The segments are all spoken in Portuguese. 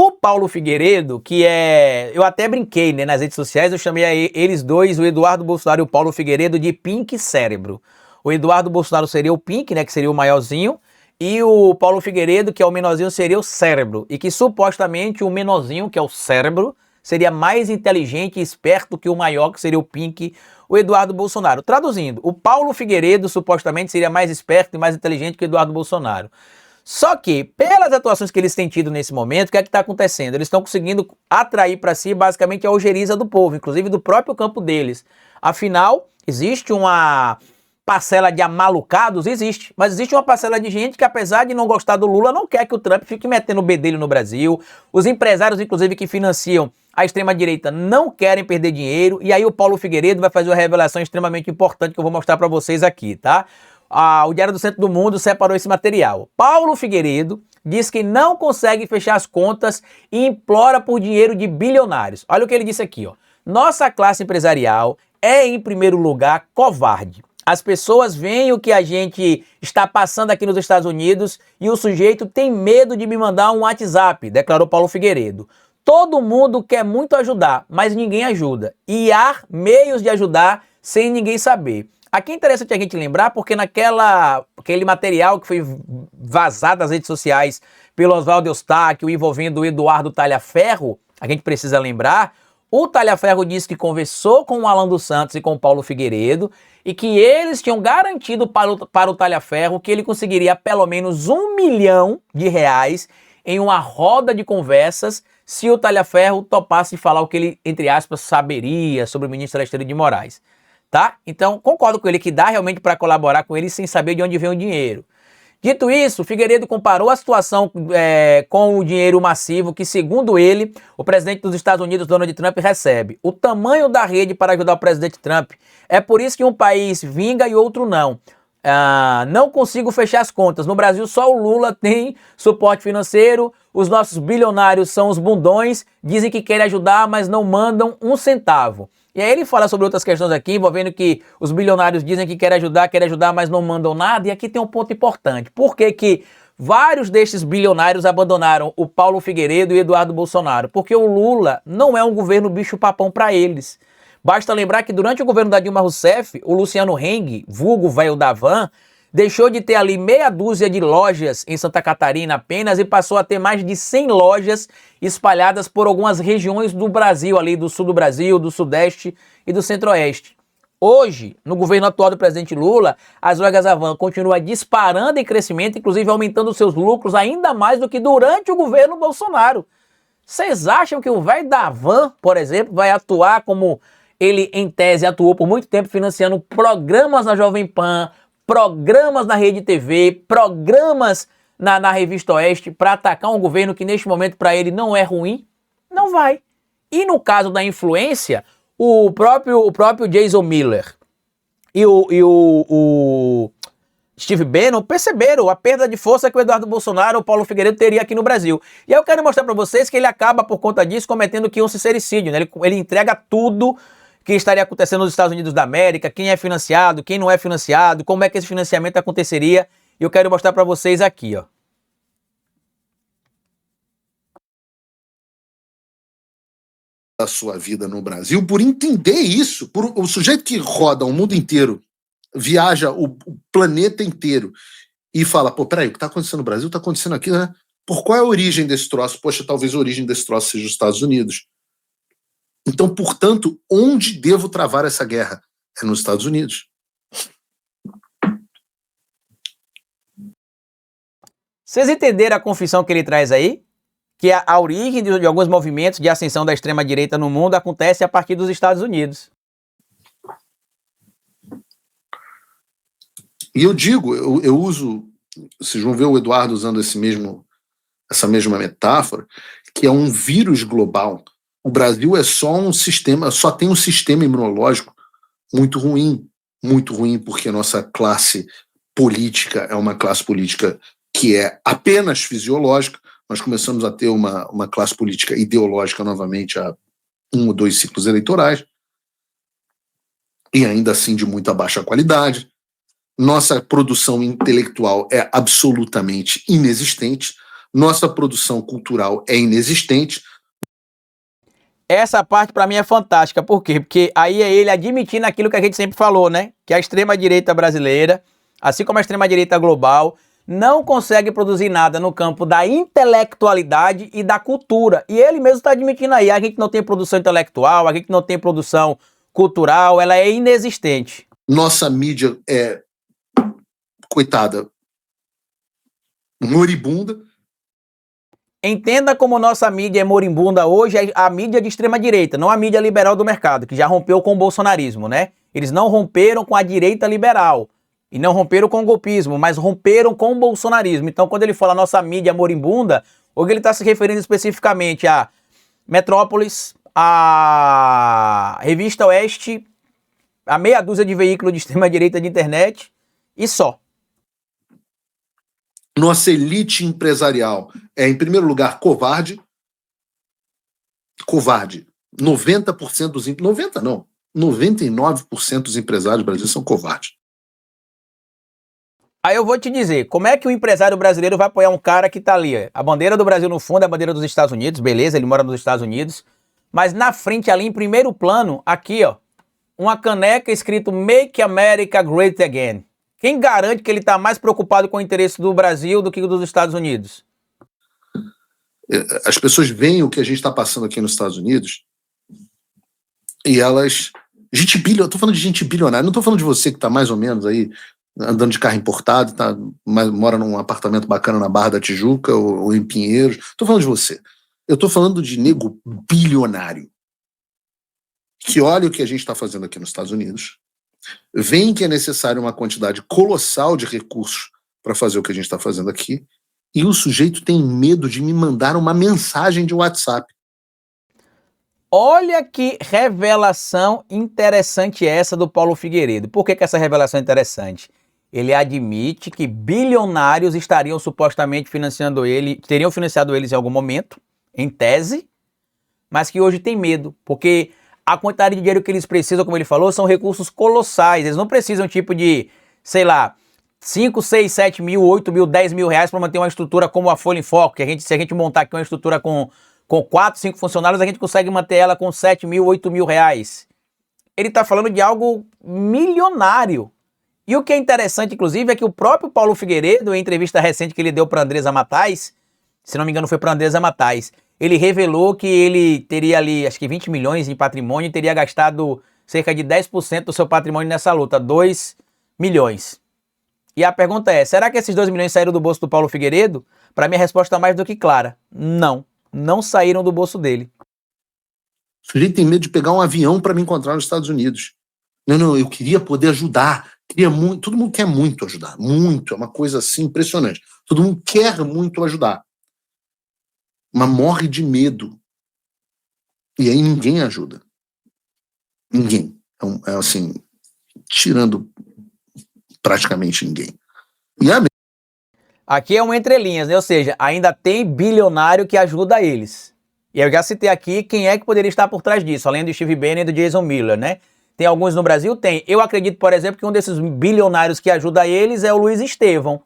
O Paulo Figueiredo, que é... Eu até brinquei, né, nas redes sociais, eu chamei eles dois, o Eduardo Bolsonaro e o Paulo Figueiredo, de Pink Cérebro. O Eduardo Bolsonaro seria o Pink, né, que seria o maiorzinho, e o Paulo Figueiredo, que é o menorzinho, seria o Cérebro. E que supostamente o menorzinho, que é o Cérebro, seria mais inteligente e esperto que o maior, que seria o Pink, o Eduardo Bolsonaro. Traduzindo, o Paulo Figueiredo supostamente seria mais esperto e mais inteligente que o Eduardo Bolsonaro. Só que, pelas atuações que eles têm tido nesse momento, o que é que está acontecendo? Eles estão conseguindo atrair para si basicamente a ojeriza do povo, inclusive do próprio campo deles. Afinal, existe uma parcela de amalucados? Existe. Mas existe uma parcela de gente que, apesar de não gostar do Lula, não quer que o Trump fique metendo o bedelho no Brasil. Os empresários, inclusive, que financiam a extrema-direita não querem perder dinheiro. E aí o Paulo Figueiredo vai fazer uma revelação extremamente importante que eu vou mostrar para vocês aqui, tá? O Diário do Centro do Mundo separou esse material. Paulo Figueiredo diz que não consegue fechar as contas e implora por dinheiro de bilionários. Olha o que ele disse aqui, ó. Nossa classe empresarial é, em primeiro lugar, covarde. As pessoas veem o que a gente está passando aqui nos Estados Unidos e o sujeito tem medo de me mandar um WhatsApp, declarou Paulo Figueiredo. Todo mundo quer muito ajudar, mas ninguém ajuda. E há meios de ajudar sem ninguém saber. Aqui é interessante a gente lembrar, porque aquele material que foi vazado nas redes sociais pelo Oswaldo Eustáquio envolvendo o Eduardo Talhaferro, a gente precisa lembrar, o Talhaferro disse que conversou com o Alan dos Santos e com o Paulo Figueiredo e que eles tinham garantido para o Talhaferro que ele conseguiria pelo menos R$1 milhão em uma roda de conversas se o Talhaferro topasse falar o que ele, entre aspas, saberia sobre o ministro Alexandre de Moraes. Tá? Então, concordo com ele que dá realmente para colaborar com ele sem saber de onde vem o dinheiro. Dito isso, Figueiredo comparou a situação com o dinheiro massivo que, segundo ele, o presidente dos Estados Unidos, Donald Trump, recebe. O tamanho da rede para ajudar o presidente Trump é por isso que um país vinga e outro não. Não consigo fechar as contas. No Brasil, só o Lula tem suporte financeiro. Os nossos bilionários são os bundões, dizem que querem ajudar, mas não mandam um centavo. E aí ele fala sobre outras questões aqui, envolvendo que os bilionários dizem que querem ajudar, mas não mandam nada. E aqui tem um ponto importante. Por que que vários destes bilionários abandonaram o Paulo Figueiredo e o Eduardo Bolsonaro? Porque o Lula não é um governo bicho-papão para eles. Basta lembrar que durante o governo da Dilma Rousseff, o Luciano Heng, vulgo velho da van, deixou de ter ali meia dúzia de lojas em Santa Catarina apenas e passou a ter mais de 100 lojas espalhadas por algumas regiões do Brasil, ali do sul do Brasil, do sudeste e do centro-oeste. Hoje, no governo atual do presidente Lula, as lojas Avan continuam disparando em crescimento, inclusive aumentando seus lucros ainda mais do que durante o governo Bolsonaro. Vocês acham que o velho da Van, por exemplo, vai atuar como ele, em tese, atuou por muito tempo financiando programas na Jovem Pan, programas na Rede TV, programas na Revista Oeste para atacar um governo que neste momento para ele não é ruim? Não vai. E no caso da influência, o próprio Jason Miller e o Steve Bannon perceberam a perda de força que o Eduardo Bolsonaro ou o Paulo Figueiredo teria aqui no Brasil. E aí eu quero mostrar para vocês que ele acaba, por conta disso, cometendo aqui um sincericídio, né? Ele entrega tudo que estaria acontecendo nos Estados Unidos da América, quem é financiado, quem não é financiado, como é que esse financiamento aconteceria. E eu quero mostrar para vocês aqui, ó. A sua vida no Brasil, por entender isso, por o sujeito que roda o mundo inteiro, viaja o planeta inteiro e fala, pô, peraí, o que está acontecendo no Brasil está acontecendo aqui, né? Por qual é a origem desse troço? Poxa, talvez a origem desse troço seja os Estados Unidos. Então, portanto, onde devo travar essa guerra? É nos Estados Unidos. Vocês entenderam a confissão que ele traz aí? Que a origem de alguns movimentos de ascensão da extrema-direita no mundo acontece a partir dos Estados Unidos. E eu digo, eu uso, vocês vão ver o Eduardo usando essa mesma metáfora, que é um vírus global. O Brasil é só um sistema, só tem um sistema imunológico muito ruim, porque a nossa classe política é uma classe política que é apenas fisiológica. Nós começamos a ter uma classe política ideológica novamente há 1 ou 2 ciclos eleitorais, e ainda assim de muita baixa qualidade. Nossa produção intelectual é absolutamente inexistente. nossa produção cultural é inexistente. Essa parte para mim é fantástica. Por quê? Porque aí é ele admitindo aquilo que a gente sempre falou, né? Que a extrema-direita brasileira, assim como a extrema-direita global, não consegue produzir nada no campo da intelectualidade e da cultura. E ele mesmo está admitindo aí, a gente não tem produção intelectual, a gente não tem produção cultural, ela é inexistente. Nossa mídia é, coitada, moribunda. Entenda como nossa mídia é moribunda hoje, a mídia de extrema-direita, não a mídia liberal do mercado, que já rompeu com o bolsonarismo, né? Eles não romperam com a direita liberal e não romperam com o golpismo, mas romperam com o bolsonarismo. Então, quando ele fala nossa mídia moribunda, hoje ele está se referindo especificamente a Metrópolis, a Revista Oeste, a meia dúzia de veículos de extrema-direita de internet e só. Nossa elite empresarial é, em primeiro lugar, covarde. Covarde. 90% dos... 90% não. 99% dos empresários brasileiros são covardes. Aí eu vou te dizer, como é que o empresário brasileiro vai apoiar um cara que tá ali? A bandeira do Brasil no fundo é a bandeira dos Estados Unidos, beleza, ele mora nos Estados Unidos. Mas na frente ali, em primeiro plano, aqui ó, uma caneca escrito Make America Great Again. Quem garante que ele está mais preocupado com o interesse do Brasil do que dos Estados Unidos? As pessoas veem o que a gente está passando aqui nos Estados Unidos e elas... eu estou falando de gente bilionária, não estou falando de você que está mais ou menos aí andando de carro importado, mora num apartamento bacana na Barra da Tijuca ou em Pinheiros. Estou falando de você. Eu estou falando de nego bilionário que olha o que a gente está fazendo aqui nos Estados Unidos, veem que é necessário uma quantidade colossal de recursos para fazer o que a gente está fazendo aqui, e o sujeito tem medo de me mandar uma mensagem de WhatsApp. Olha que revelação interessante essa do Paulo Figueiredo. Por que essa revelação é interessante? Ele admite que bilionários estariam supostamente financiando ele, teriam financiado eles em algum momento, em tese, mas que hoje tem medo, porque a quantidade de dinheiro que eles precisam, como ele falou, são recursos colossais. Eles não precisam tipo de, sei lá, 5, 6, 7 mil, 8 mil, 10 mil reais para manter uma estrutura como a Folha em Foco, que se a gente montar aqui uma estrutura com 4, 5 funcionários, a gente consegue manter ela com 7 mil, 8 mil reais. Ele está falando de algo milionário. E o que é interessante, inclusive, é que o próprio Paulo Figueiredo, em entrevista recente que ele deu para Andresa Matais, se não me engano foi para Andresa Matais, ele revelou que ele teria ali, acho que 20 milhões em patrimônio e teria gastado cerca de 10% do seu patrimônio nessa luta, 2 milhões. E a pergunta é, será que esses 2 milhões saíram do bolso do Paulo Figueiredo? Para mim a resposta é mais do que clara. Não saíram do bolso dele. O sujeito tem medo de pegar um avião para me encontrar nos Estados Unidos. Não, eu queria poder ajudar. Queria muito, todo mundo quer muito ajudar. Muito, é uma coisa assim impressionante. Todo mundo quer muito ajudar. Mas morre de medo. E aí ninguém ajuda. Ninguém. É assim, tirando praticamente ninguém. E aqui é um entrelinhas, né? Ou seja, ainda tem bilionário que ajuda eles. E eu já citei aqui quem é que poderia estar por trás disso, além do Steve Bannon e do Jason Miller, né? Tem alguns no Brasil? Tem. Eu acredito, por exemplo, que um desses bilionários que ajuda eles é o Luiz Estevão,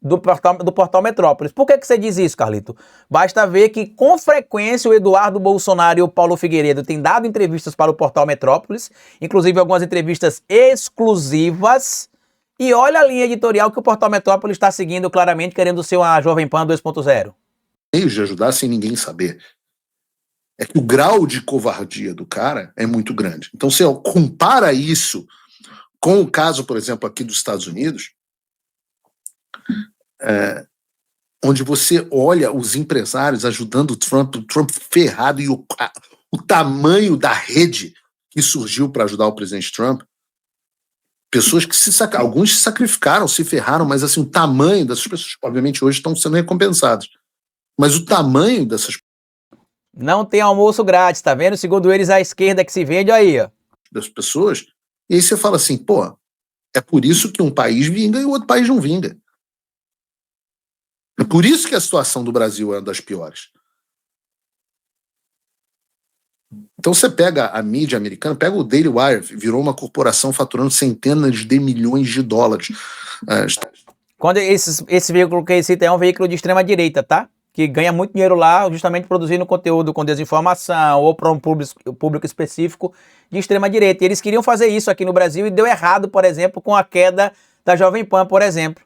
do portal Metrópolis. Por que você diz isso, Carlito? Basta ver que, com frequência, o Eduardo Bolsonaro e o Paulo Figueiredo têm dado entrevistas para o portal Metrópolis, inclusive algumas entrevistas exclusivas, e olha a linha editorial que o portal Metrópolis está seguindo claramente, querendo ser uma Jovem Pan 2.0. Meios de ajudar sem ninguém saber. É que o grau de covardia do cara é muito grande. Então, você compara isso com o caso, por exemplo, aqui dos Estados Unidos, onde você olha os empresários ajudando o Trump ferrado, e o tamanho da rede que surgiu para ajudar o presidente Trump, pessoas que alguns se sacrificaram, se ferraram, mas assim, o tamanho dessas pessoas, obviamente hoje estão sendo recompensadas, mas o tamanho dessas não tem almoço grátis, tá vendo? Segundo eles, a esquerda que se vende aí, ó. Das pessoas, e aí você fala assim, pô, é por isso que um país vinga e o outro país não vinga. É por isso que a situação do Brasil é uma das piores. Então você pega a mídia americana, pega o Daily Wire, virou uma corporação faturando centenas de milhões de dólares. Quando esse veículo que ele cita é um veículo de extrema direita, tá? que ganha muito dinheiro lá justamente produzindo conteúdo com desinformação ou para um público específico de extrema-direita. E eles queriam fazer isso aqui no Brasil e deu errado, por exemplo, com a queda da Jovem Pan, por exemplo.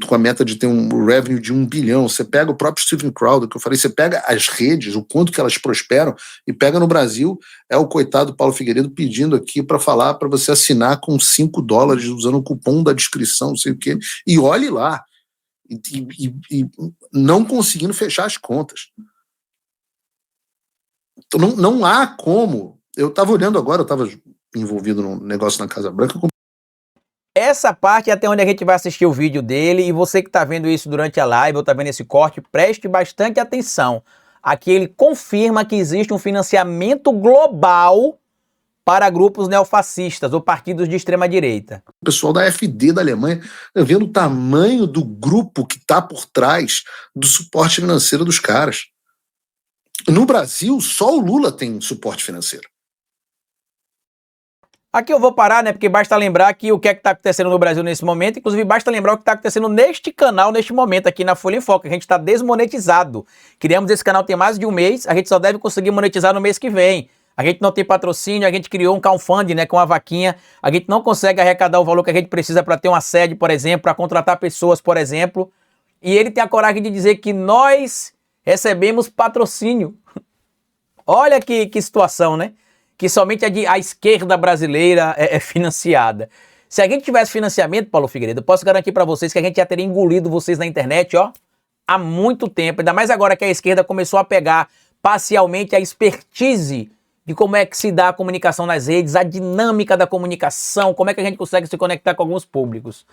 Com a meta de ter um revenue de 1 bilhão, você pega o próprio Steven Crowder, que eu falei, você pega as redes, o quanto que elas prosperam, e pega no Brasil, é o coitado Paulo Figueiredo pedindo aqui para falar para você assinar com $5 usando o cupom da descrição, não sei o quê, e olhe lá, e não conseguindo fechar as contas. Então não há como. Eu estava olhando agora, eu estava envolvido num negócio na Casa Branca. Essa parte é até onde a gente vai assistir o vídeo dele, e você que está vendo isso durante a live ou está vendo esse corte, preste bastante atenção. Aqui ele confirma que existe um financiamento global para grupos neofascistas ou partidos de extrema-direita. O pessoal da AfD da Alemanha, vendo o tamanho do grupo que está por trás do suporte financeiro dos caras. No Brasil, só o Lula tem suporte financeiro. Aqui eu vou parar, né, porque basta lembrar que o que é que está acontecendo no Brasil nesse momento, inclusive basta lembrar o que está acontecendo neste canal, neste momento, aqui na Folha em Foco. A gente está desmonetizado. Criamos esse canal tem mais de um mês, a gente só deve conseguir monetizar no mês que vem. A gente não tem patrocínio, a gente criou um crowdfunding, né, com uma vaquinha, a gente não consegue arrecadar o valor que a gente precisa para ter uma sede, por exemplo, para contratar pessoas, por exemplo. E ele tem a coragem de dizer que nós recebemos patrocínio. Olha que situação, né? Que somente a esquerda brasileira é financiada. Se a gente tivesse financiamento, Paulo Figueiredo, eu posso garantir para vocês que a gente já teria engolido vocês na internet, ó, há muito tempo. Ainda mais agora que a esquerda começou a pegar parcialmente a expertise de como é que se dá a comunicação nas redes, a dinâmica da comunicação, como é que a gente consegue se conectar com alguns públicos.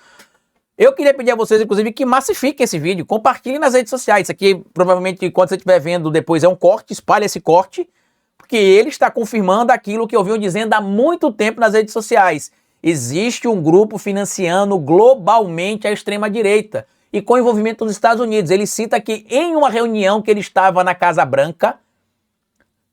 Eu queria pedir a vocês, inclusive, que massifiquem esse vídeo, compartilhem nas redes sociais. Isso aqui, provavelmente, quando você estiver vendo depois, é um corte, espalhe esse corte, porque ele está confirmando aquilo que eu venho dizendo há muito tempo nas redes sociais. Existe um grupo financiando globalmente a extrema-direita e com envolvimento dos Estados Unidos. Ele cita que em uma reunião que ele estava na Casa Branca,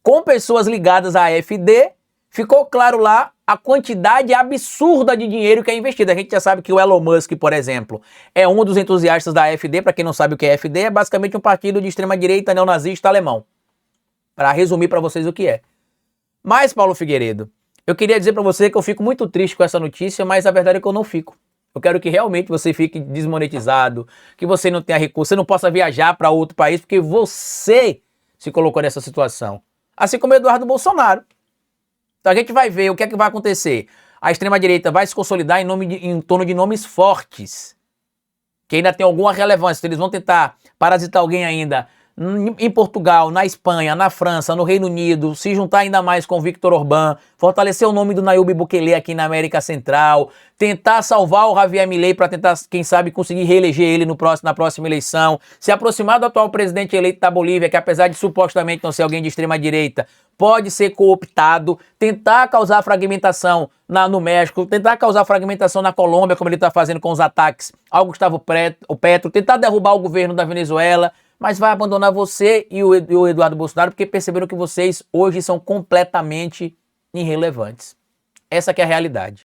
com pessoas ligadas à AfD, ficou claro lá a quantidade absurda de dinheiro que é investido. A gente já sabe que o Elon Musk, por exemplo, é um dos entusiastas da AfD. Para quem não sabe o que é AfD, é basicamente um partido de extrema-direita neonazista alemão. Para resumir para vocês o que é. Mas, Paulo Figueiredo, eu queria dizer para você que eu fico muito triste com essa notícia, mas a verdade é que eu não fico. Eu quero que realmente você fique desmonetizado, que você não tenha recurso, você não possa viajar para outro país, porque você se colocou nessa situação. Assim como Eduardo Bolsonaro. Então a gente vai ver o que é que vai acontecer. A extrema-direita vai se consolidar em torno de nomes fortes, que ainda tem alguma relevância. Então, eles vão tentar parasitar alguém ainda em Portugal, na Espanha, na França, no Reino Unido, se juntar ainda mais com o Viktor Orbán, fortalecer o nome do Nayib Bukele aqui na América Central, tentar salvar o Javier Milei para tentar, quem sabe, conseguir reeleger ele na próxima eleição, se aproximar do atual presidente eleito da Bolívia, que apesar de supostamente não ser alguém de extrema-direita, pode ser cooptado, tentar causar fragmentação no México, tentar causar fragmentação na Colômbia, como ele está fazendo com os ataques ao Gustavo Petro, tentar derrubar o governo da Venezuela, mas vai abandonar você e o Eduardo Bolsonaro porque perceberam que vocês hoje são completamente irrelevantes. Essa que é a realidade.